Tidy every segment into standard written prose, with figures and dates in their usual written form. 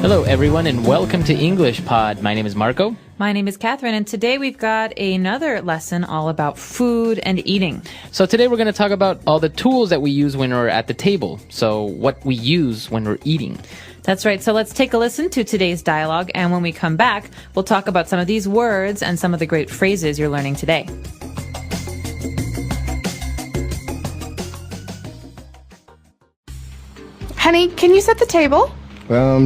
Hello, everyone, and welcome to EnglishPod. My name is Marco. My name is Catherine, and today we've got another lesson all about food and eating. So today we're going to talk about all the tools that we use when we're at the table. So what we use when we're eating. That's right. So let's take a listen to today's dialogue, and when we come back, we'll talk about some of these words and some of the great phrases you're learning today. Honey, can you set the table?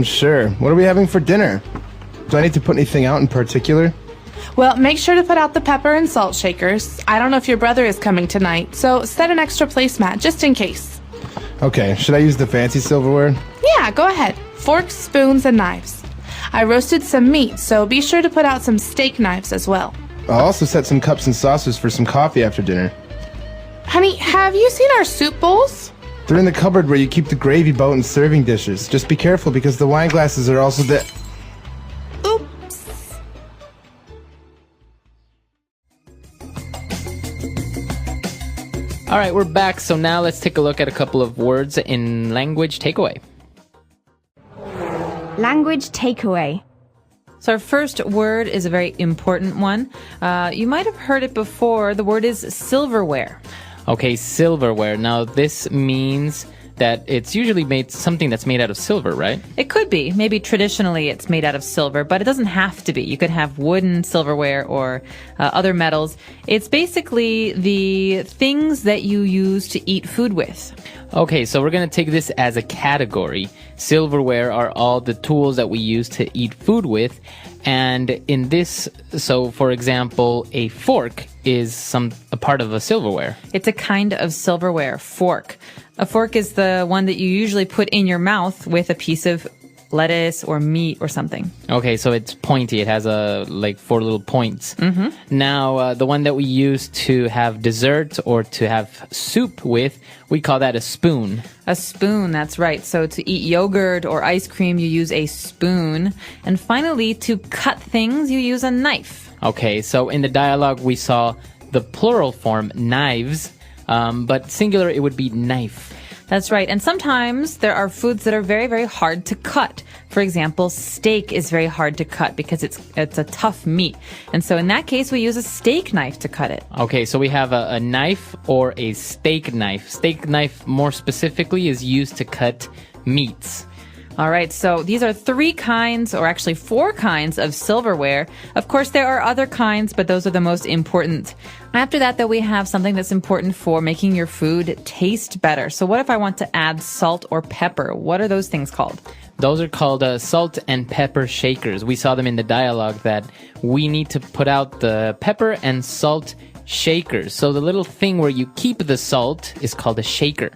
Sure. What are we having for dinner? Do I need to put anything out in particular? Well, make sure to put out the pepper and salt shakers. I don't know if your brother is coming tonight, so set an extra placemat just in case. Okay, should I use the fancy silverware? Yeah, go ahead. Forks, spoons, and knives. I roasted some meat, so be sure to put out some steak knives as well. I'll also set some cups and saucers for some coffee after dinner. Honey, have you seen our soup bowls? They're in the cupboard where you keep the gravy boat and serving dishes. Just be careful because the wine glasses are also the... Oops. All right, we're back. So now let's take a look at a couple of words in language takeaway. Language takeaway. So our first word is a very important one. You might have heard it before. The word is silverware. Okay, silverware. Now, this means that it's usually made something that's made out of silver, right? It could be. Maybe traditionally it's made out of silver, but it doesn't have to be. You could have wooden silverware or other metals. It's basically the things that you use to eat food with. Okay, so we're going to take this as a category. Silverware are all the tools that we use to eat food with. And in this, so for example, a fork is a part of a silverware. It's a kind of silverware, fork. A fork is the one that you usually put in your mouth with a piece of lettuce or meat or something. Okay, so it's pointy. It has like 4 little points. Mm-hmm. Now, the one that we use to have dessert or to have soup with, we call that a spoon. A spoon, that's right. So to eat yogurt or ice cream, you use a spoon. And finally, to cut things, you use a knife. Okay, so in the dialogue, we saw the plural form, knives, but singular, it would be knife. That's right. And sometimes there are foods that are very, very hard to cut. For example, steak is very hard to cut because it's a tough meat. And so in that case, we use a steak knife to cut it. Okay, so we have a knife or a steak knife. Steak knife, more specifically, is used to cut meats. All right, so these are 3 kinds, or actually 4 kinds of silverware. Of course, there are other kinds, but those are the most important. After that, though, we have something that's important for making your food taste better. So what if I want to add salt or pepper? What are those things called? Those are called salt and pepper shakers. We saw them in the dialogue that we need to put out the pepper and salt shakers. So the little thing where you keep the salt is called a shaker.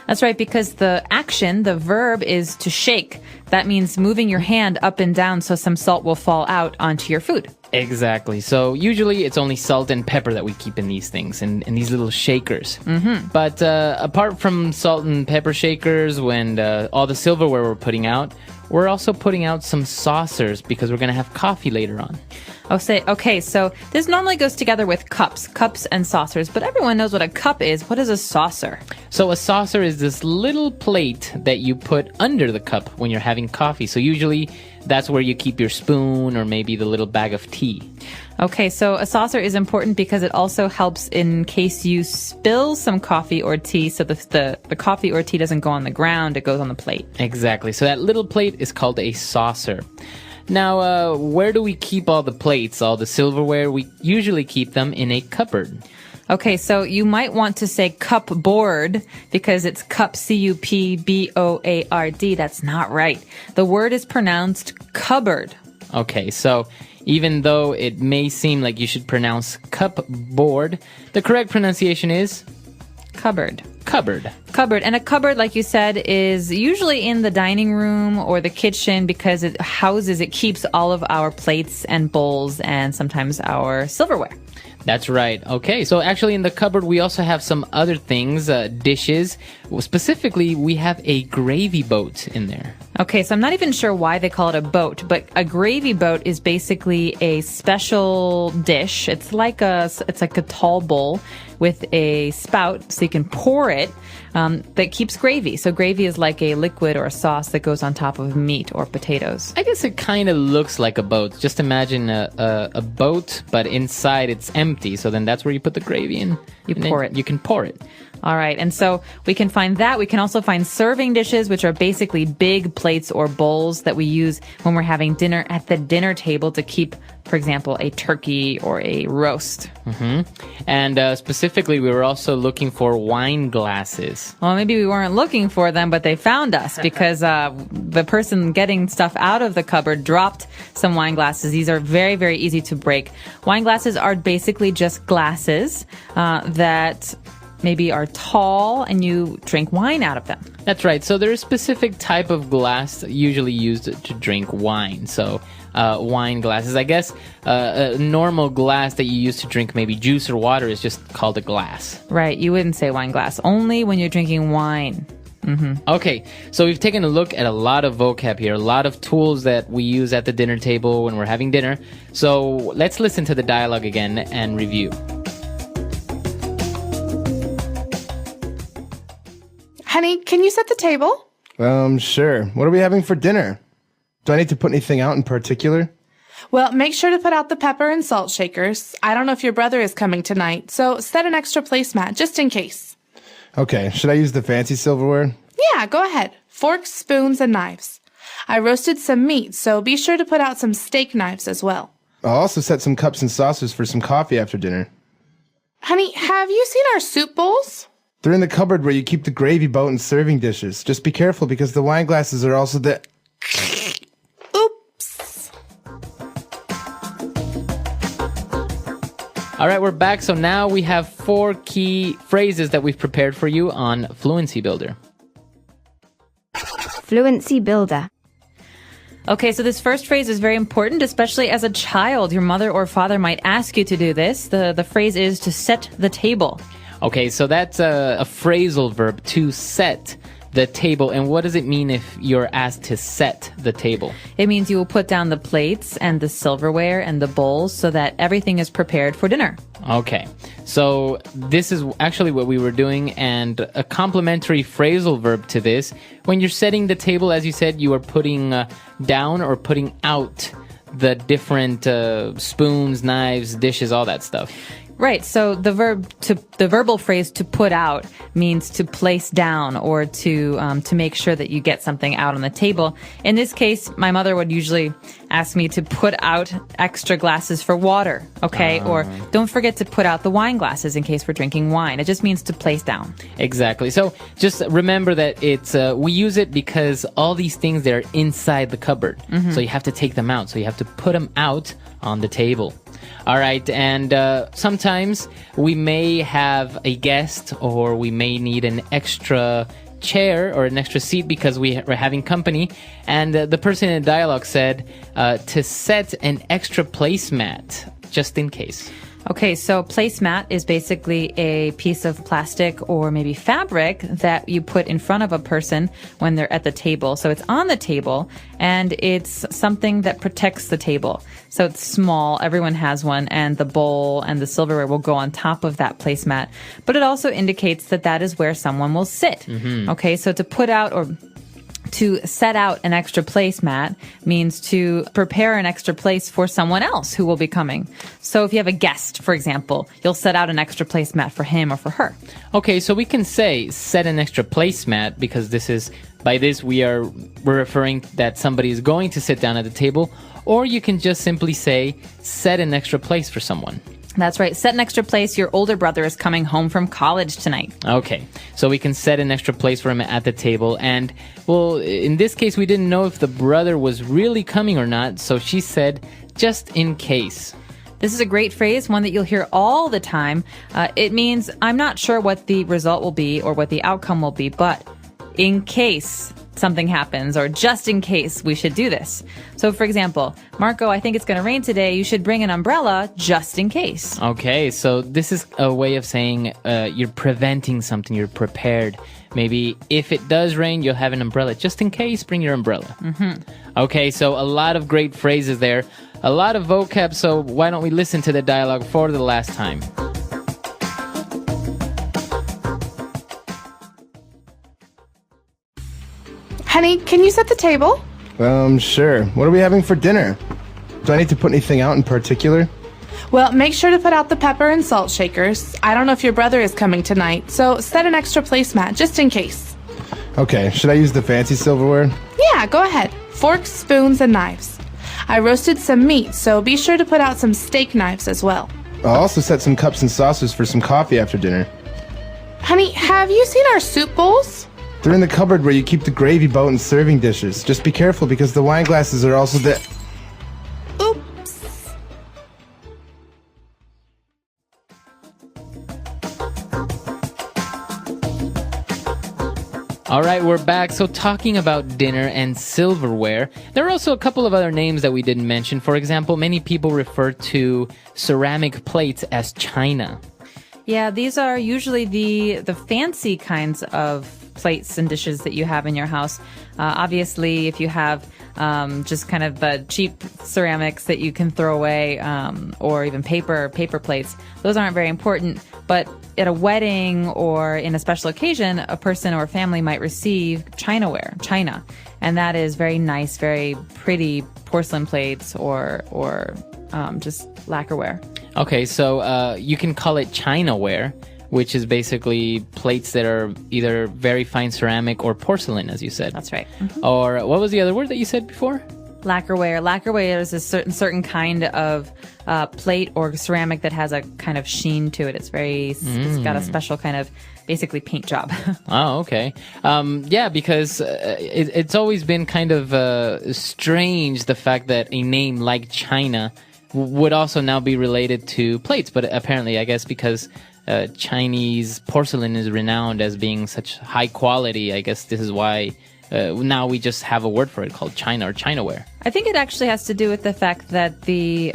That's right, because the action, the verb, is to shake. That means moving your hand up and down so some salt will fall out onto your food. Exactly. So usually it's only salt and pepper that we keep in these things, in these little shakers. Mm-hmm. But apart from salt and pepper shakers, when all the silverware we're putting out, we're also putting out some saucers because we're going to have coffee later on. Okay, so this normally goes together with cups and saucers, but everyone knows what a cup is. What is a saucer? So a saucer is this little plate that you put under the cup when you're having coffee. So usually that's where you keep your spoon or maybe the little bag of tea. Okay, so a saucer is important because it also helps in case you spill some coffee or tea, so the coffee or tea doesn't go on the ground, it goes on the plate. Exactly. So that little plate is called a saucer. Now, where do we keep all the plates, all the silverware? We usually keep them in a cupboard. Okay, so you might want to say cupboard because it's cup, C-U-P-B-O-A-R-D. That's not right. The word is pronounced cupboard. Okay, so even though it may seem like you should pronounce cupboard, the correct pronunciation is cupboard. Cupboard. Cupboard. And a cupboard, like you said, is usually in the dining room or the kitchen because it keeps all of our plates and bowls and sometimes our silverware. That's right. Okay, so actually in the cupboard we also have some other things, dishes. Specifically, we have a gravy boat in there. Okay, so I'm not even sure why they call it a boat, but a gravy boat is basically a special dish. It's like a tall bowl with a spout so you can pour it that keeps gravy. So gravy is like a liquid or a sauce that goes on top of meat or potatoes. I guess it kind of looks like a boat. Just imagine a boat, but inside it's empty. So then that's where you put the gravy in. You pour it. You can pour it. All right. And so we can find that. We can also find serving dishes, which are basically big plates or bowls that we use when we're having dinner at the dinner table to keep, for example, a turkey or a roast. Mm-hmm. And specifically, we were also looking for wine glasses. Well, maybe we weren't looking for them, but they found us because the person getting stuff out of the cupboard dropped some wine glasses. These are very, very easy to break. Wine glasses are basically just glasses that maybe are tall and you drink wine out of them. That's right. So there's a specific type of glass usually used to drink wine. So wine glasses. I guess a normal glass that you use to drink maybe juice or water is just called a glass. Right. You wouldn't say wine glass. Only when you're drinking wine. Mm-hmm. Okay, so we've taken a look at a lot of vocab here, a lot of tools that we use at the dinner table when we're having dinner. So let's listen to the dialogue again and review. Honey, can you set the table? Sure. What are we having for dinner? Do I need to put anything out in particular? Well, make sure to put out the pepper and salt shakers. I don't know if your brother is coming tonight, so set an extra placemat just in case. Okay, should I use the fancy silverware? Yeah, go ahead. Forks, spoons, and knives. I roasted some meat, so be sure to put out some steak knives as well. I'll also set some cups and saucers for some coffee after dinner. Honey, have you seen our soup bowls? They're in the cupboard where you keep the gravy boat and serving dishes. Just be careful because the wine glasses are also the... Oops. All right, we're back. So now we have 4 key phrases that we've prepared for you on Fluency Builder. Fluency Builder. Okay, so this first phrase is very important, especially as a child. Your mother or father might ask you to do this. The phrase is to set the table. Okay, so that's a phrasal verb, to set the table. And what does it mean if you're asked to set the table? It means you will put down the plates and the silverware and the bowls so that everything is prepared for dinner. Okay, so this is actually what we were doing, and a complementary phrasal verb to this. When you're setting the table, as you said, you are putting down or putting out the different spoons, knives, dishes, all that stuff. Right. So the verbal phrase to put out means to place down or to make sure that you get something out on the table. In this case, my mother would usually ask me to put out extra glasses for water. Okay. Or don't forget to put out the wine glasses in case we're drinking wine. It just means to place down. Exactly. So just remember that it's we use it because all these things, they're inside the cupboard. Mm-hmm. So you have to take them out. So you have to put them out on the table. All right, and sometimes we may have a guest or we may need an extra chair or an extra seat because we're having company. And the person in the dialogue said to set an extra placemat just in case. Okay, so placemat is basically a piece of plastic or maybe fabric that you put in front of a person when they're at the table. So it's on the table and it's something that protects the table. So it's small, everyone has one, and the bowl and the silverware will go on top of that placemat. But it also indicates that that is where someone will sit. Mm-hmm. Okay, so to put out or to set out an extra placemat means to prepare an extra place for someone else who will be coming. So if you have a guest, for example, you'll set out an extra placemat for him or for her. Okay, so we can say set an extra placemat because by this we're referring that somebody is going to sit down at the table, or you can just simply say set an extra place for someone. That's right. Set an extra place. Your older brother is coming home from college tonight. Okay. So we can set an extra place for him at the table. And, well, in this case, we didn't know if the brother was really coming or not. So she said, just in case. This is a great phrase, one that you'll hear all the time. It means I'm not sure what the result will be or what the outcome will be, but in case something happens, or just in case we should do this. So, for example, Marco, I think it's going to rain today. You should bring an umbrella just in case. Okay, so this is a way of saying you're preventing something, you're prepared. Maybe if it does rain, you'll have an umbrella. Just in case, bring your umbrella. Okay, so a lot of great phrases there, a lot of vocab, so why don't we listen to the dialogue for the last time? Honey, can you set the table? Sure. What are we having for dinner? Do I need to put anything out in particular? Well, make sure to put out the pepper and salt shakers. I don't know if your brother is coming tonight, so set an extra placemat just in case. Okay, should I use the fancy silverware? Yeah, go ahead. Forks, spoons, and knives. I roasted some meat, so be sure to put out some steak knives as well. I'll also set some cups and saucers for some coffee after dinner. Honey, have you seen our soup bowls? They're in the cupboard where you keep the gravy boat and serving dishes. Just be careful because the wine glasses are also the... Oops. All right, we're back. So talking about dinner and silverware, there are also a couple of other names that we didn't mention. For example, many people refer to ceramic plates as china. Yeah, these are usually the fancy kinds of plates and dishes that you have in your house. Obviously, if you have just kind of cheap ceramics that you can throw away, or even paper plates, those aren't very important. But at a wedding or in a special occasion, a person or a family might receive china, and that is very nice, very pretty porcelain plates or just lacquerware. Okay, so you can call it chinaware, which is basically plates that are either very fine ceramic or porcelain, as you said. That's right. Or what was the other word that you said before? Lacquerware. Lacquerware is a certain kind of plate or ceramic that has a kind of sheen to it. It's got a special kind of basically paint job. Oh, okay. Yeah, because it's always been kind of strange, the fact that a name like China would also now be related to plates. But apparently, I guess because Chinese porcelain is renowned as being such high quality, I guess this is why now we just have a word for it called china or chinaware. I think it actually has to do with the fact that the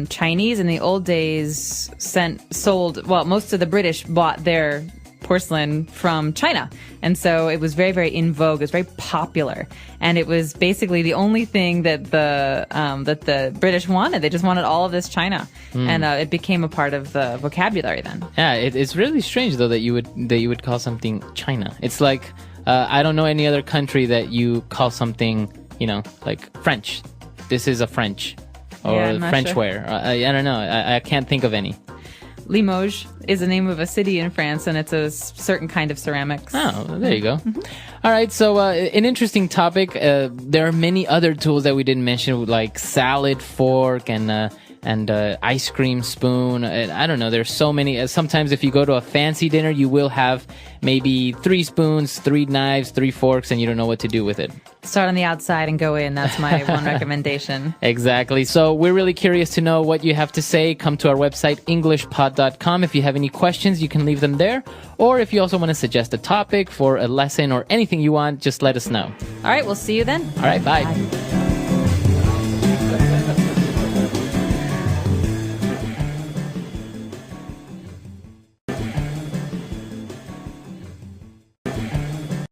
Chinese in the old days most of the British bought their porcelain from China. And so it was very, very in vogue. It was very popular. And it was basically the only thing that the British wanted. They just wanted all of this china. And it became a part of the vocabulary then. Yeah, it's really strange, though, that you would call something China. It's like, I don't know any other country that you call something, like French. This is a French. Or Frenchware. Sure. I don't know. I can't think of any. Limoges is the name of a city in France, and it's a certain kind of ceramics. Oh, there you go. All right, so an interesting topic. There are many other tools that we didn't mention, like salad fork and ice cream spoon. I don't know. There's so many. Sometimes if you go to a fancy dinner, you will have maybe 3 spoons, 3 knives, 3 forks, and you don't know what to do with it. Start on the outside and go in. That's my one recommendation. Exactly. So we're really curious to know what you have to say. Come to our website, EnglishPod.com. If you have any questions, you can leave them there. Or if you also want to suggest a topic for a lesson or anything you want, just let us know. All right. We'll see you then. All right. Bye.